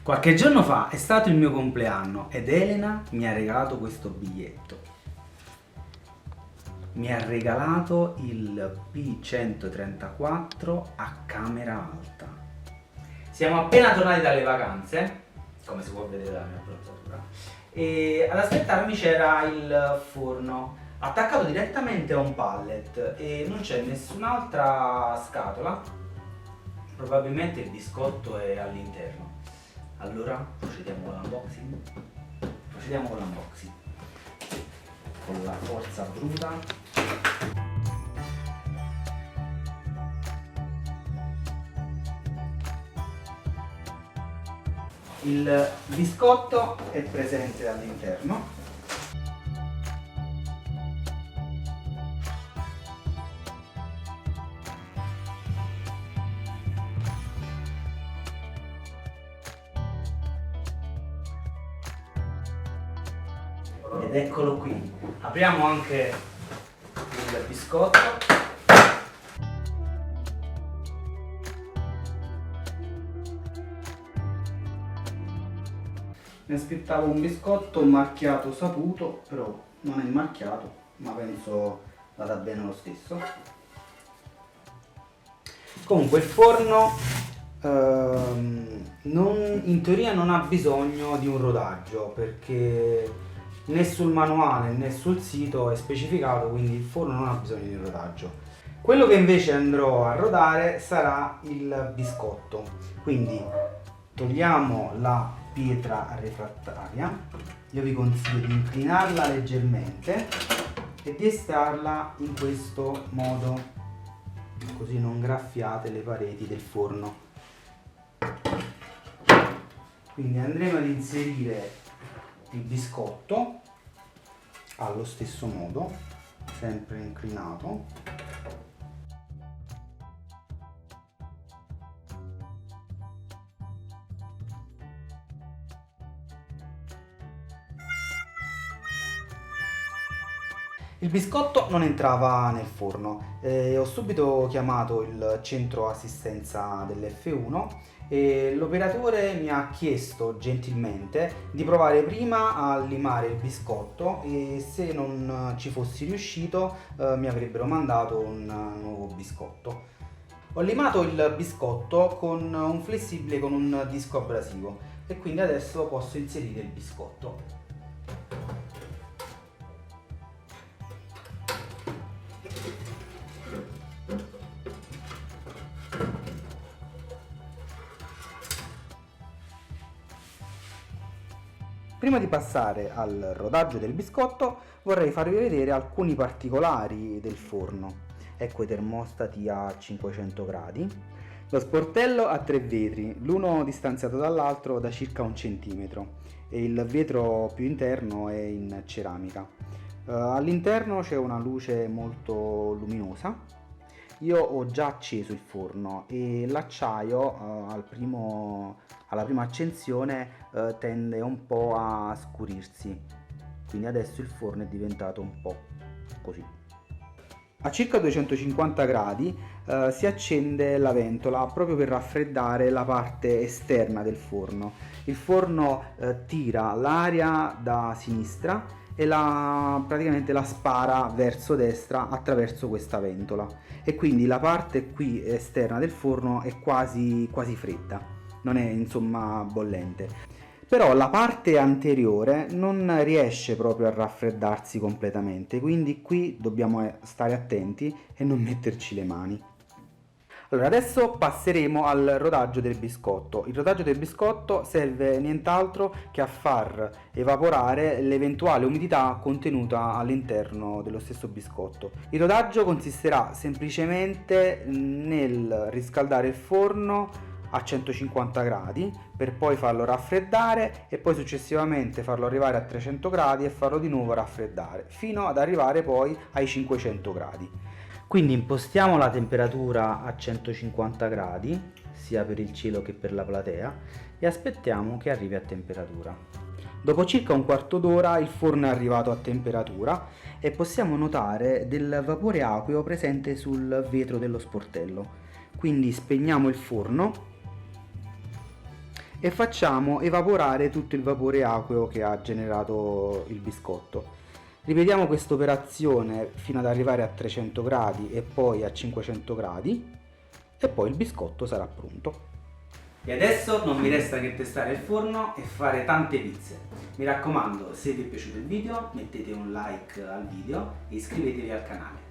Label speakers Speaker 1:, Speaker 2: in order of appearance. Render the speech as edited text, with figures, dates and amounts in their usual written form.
Speaker 1: Qualche giorno fa è stato il mio compleanno ed Elena mi ha regalato questo biglietto. Mi ha regalato il P134 a camera alta. Siamo appena tornati dalle vacanze, come si può vedere dalla mia bronzatura, e ad aspettarmi c'era il forno attaccato direttamente a un pallet e non c'è nessun'altra scatola. Probabilmente il biscotto è all'interno. Allora procediamo con l'unboxing. Con la forza bruta. Il biscotto è presente all'interno. Ed eccolo qui. Apriamo anche il biscotto. Mi aspettavo un biscotto marchiato saputo, però non è marchiato, ma penso vada bene lo stesso. Comunque il forno in teoria non ha bisogno di un rodaggio, perché né sul manuale né sul sito è specificato, quindi il forno non ha bisogno di un rodaggio. Quello che invece andrò a rodare sarà il biscotto, quindi togliamo la pietra refrattaria. Io vi consiglio di inclinarla leggermente e di estrarla in questo modo, così non graffiate le pareti del forno. Quindi andremo ad inserire il biscotto allo stesso modo, sempre inclinato. Il biscotto non entrava nel forno, ho subito chiamato il centro assistenza dell'F1 e l'operatore mi ha chiesto gentilmente di provare prima a limare il biscotto e se non ci fossi riuscito mi avrebbero mandato un nuovo biscotto. Ho limato il biscotto con un flessibile con un disco abrasivo e quindi adesso posso inserire il biscotto. Prima di passare al rodaggio del biscotto vorrei farvi vedere alcuni particolari del forno. Ecco i termostati a 500 gradi, lo sportello ha 3 vetri, l'uno distanziato dall'altro da circa 1 centimetro e il vetro più interno è in ceramica. All'interno c'è una luce molto luminosa. Io ho già acceso il forno e l'acciaio alla prima accensione tende un po' a scurirsi, quindi adesso il forno è diventato un po' così. A circa 250 gradi si accende la ventola proprio per raffreddare la parte esterna del forno. Il forno tira l'aria da sinistra e praticamente la spara verso destra attraverso questa ventola e quindi la parte qui esterna del forno è quasi fredda, non è insomma bollente. Però la parte anteriore non riesce proprio a raffreddarsi completamente, quindi qui dobbiamo stare attenti e non metterci le mani. Allora, adesso passeremo al rodaggio del biscotto. Il rodaggio del biscotto serve nient'altro che a far evaporare l'eventuale umidità contenuta all'interno dello stesso biscotto. Il rodaggio consisterà semplicemente nel riscaldare il forno a 150 gradi per poi farlo raffreddare e poi successivamente farlo arrivare a 300 gradi e farlo di nuovo raffreddare fino ad arrivare poi ai 500 gradi. Quindi impostiamo la temperatura a 150 gradi sia per il cielo che per la platea e aspettiamo che arrivi a temperatura. Dopo circa un quarto d'ora il forno è arrivato a temperatura e possiamo notare del vapore acqueo presente sul vetro dello sportello. Quindi spegniamo il forno e facciamo evaporare tutto il vapore acqueo che ha generato il biscotto. Ripetiamo questa operazione fino ad arrivare a 300 gradi e poi a 500 gradi e poi il biscotto sarà pronto. E adesso non mi resta che testare il forno e fare tante pizze. Mi raccomando, se vi è piaciuto il video mettete un like al video e iscrivetevi al canale.